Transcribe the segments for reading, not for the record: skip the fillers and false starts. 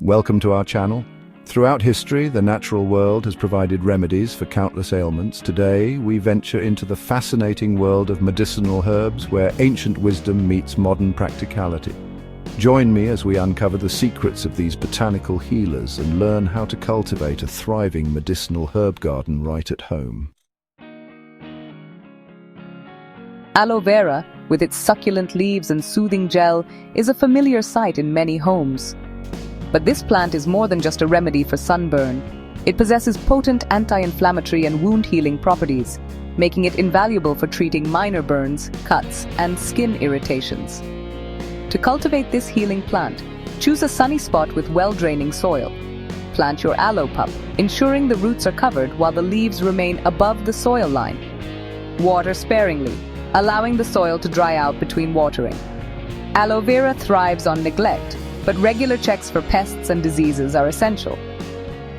Welcome to our channel. Throughout history, the natural world has provided remedies for countless ailments. Today, we venture into the fascinating world of medicinal herbs where ancient wisdom meets modern practicality. Join me as we uncover the secrets of these botanical healers and learn how to cultivate a thriving medicinal herb garden right at home. Aloe vera, with its succulent leaves and soothing gel, is a familiar sight in many homes. But this plant is more than just a remedy for sunburn. It possesses potent anti-inflammatory and wound-healing properties, making it invaluable for treating minor burns, cuts, and skin irritations. To cultivate this healing plant, choose a sunny spot with well-draining soil. Plant your aloe pup, ensuring the roots are covered while the leaves remain above the soil line. Water sparingly, allowing the soil to dry out between watering. Aloe vera thrives on neglect, but regular checks for pests and diseases are essential.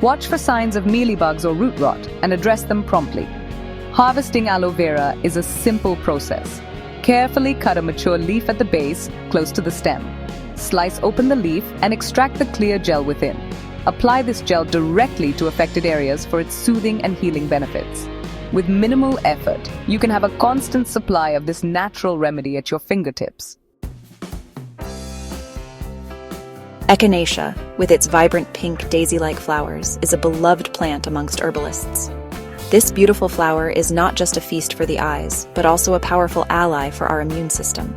Watch for signs of mealybugs or root rot and address them promptly. Harvesting aloe vera is a simple process. Carefully cut a mature leaf at the base, close to the stem. Slice open the leaf and extract the clear gel within. Apply this gel directly to affected areas for its soothing and healing benefits. With minimal effort, you can have a constant supply of this natural remedy at your fingertips. Echinacea, with its vibrant pink daisy-like flowers, is a beloved plant amongst herbalists. This beautiful flower is not just a feast for the eyes, but also a powerful ally for our immune system.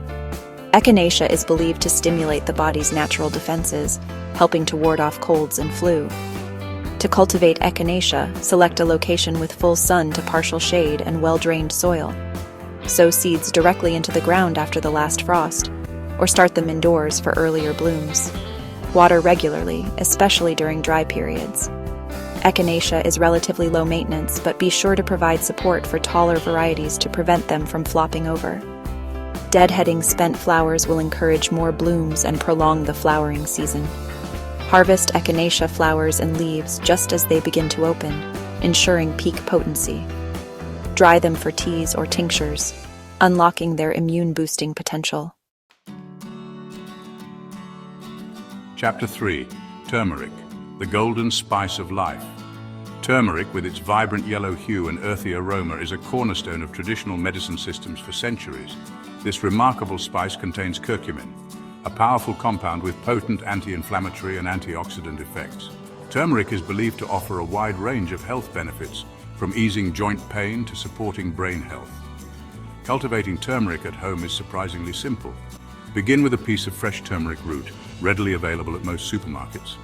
Echinacea is believed to stimulate the body's natural defenses, helping to ward off colds and flu. To cultivate Echinacea, select a location with full sun to partial shade and well-drained soil. Sow seeds directly into the ground after the last frost, or start them indoors for earlier blooms. Water regularly, especially during dry periods. Echinacea is relatively low maintenance, but be sure to provide support for taller varieties to prevent them from flopping over. Deadheading spent flowers will encourage more blooms and prolong the flowering season. Harvest Echinacea flowers and leaves just as they begin to open, ensuring peak potency. Dry them for teas or tinctures, unlocking their immune-boosting potential. Chapter 3. Turmeric, the golden spice of life. Turmeric, with its vibrant yellow hue and earthy aroma, is a cornerstone of traditional medicine systems for centuries. This remarkable spice contains curcumin, a powerful compound with potent anti-inflammatory and antioxidant effects. Turmeric is believed to offer a wide range of health benefits, from easing joint pain to supporting brain health. Cultivating turmeric at home is surprisingly simple. Begin with a piece of fresh turmeric root, readily available at most supermarkets.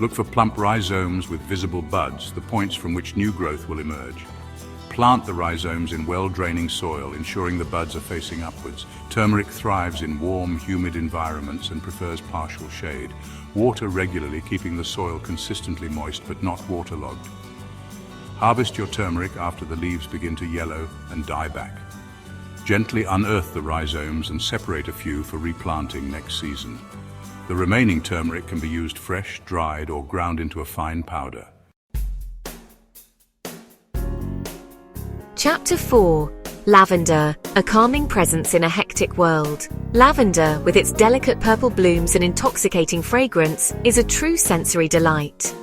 Look for plump rhizomes with visible buds, the points from which new growth will emerge. Plant the rhizomes in well-draining soil, ensuring the buds are facing upwards. Turmeric thrives in warm, humid environments and prefers partial shade. Water regularly, keeping the soil consistently moist but not waterlogged. Harvest your turmeric after the leaves begin to yellow and die back. Gently unearth the rhizomes and separate a few for replanting next season. The remaining turmeric can be used fresh, dried, or ground into a fine powder. Chapter 4. Lavender, a calming presence in a hectic world. Lavender, with its delicate purple blooms and intoxicating fragrance, is a true sensory delight.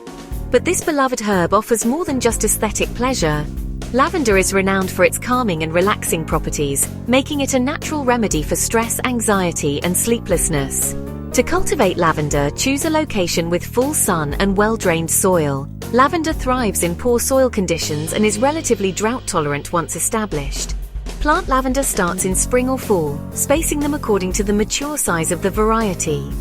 But this beloved herb offers more than just aesthetic pleasure. Lavender is renowned for its calming and relaxing properties, making it a natural remedy for stress, anxiety, and sleeplessness. To cultivate lavender, choose a location with full sun and well-drained soil. Lavender thrives in poor soil conditions and is relatively drought-tolerant once established. Plant lavender starts in spring or fall, spacing them according to the mature size of the variety.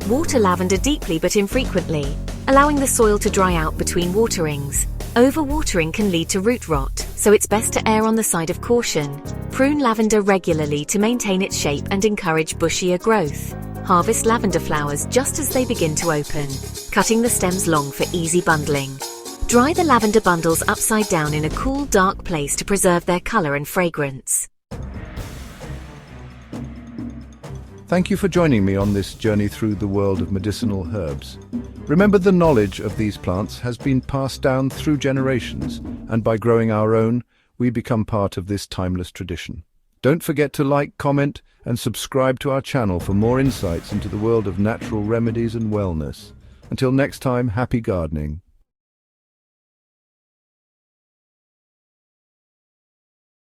Water lavender deeply but infrequently, allowing the soil to dry out between waterings. Overwatering can lead to root rot, so it's best to err on the side of caution. Prune lavender regularly to maintain its shape and encourage bushier growth. Harvest lavender flowers just as they begin to open, cutting the stems long for easy bundling. Dry the lavender bundles upside down in a cool, dark place to preserve their color and fragrance. Thank you for joining me on this journey through the world of medicinal herbs. Remember, the knowledge of these plants has been passed down through generations, and by growing our own, we become part of this timeless tradition. Don't forget to like, comment, and subscribe to our channel for more insights into the world of natural remedies and wellness. Until next time, happy gardening.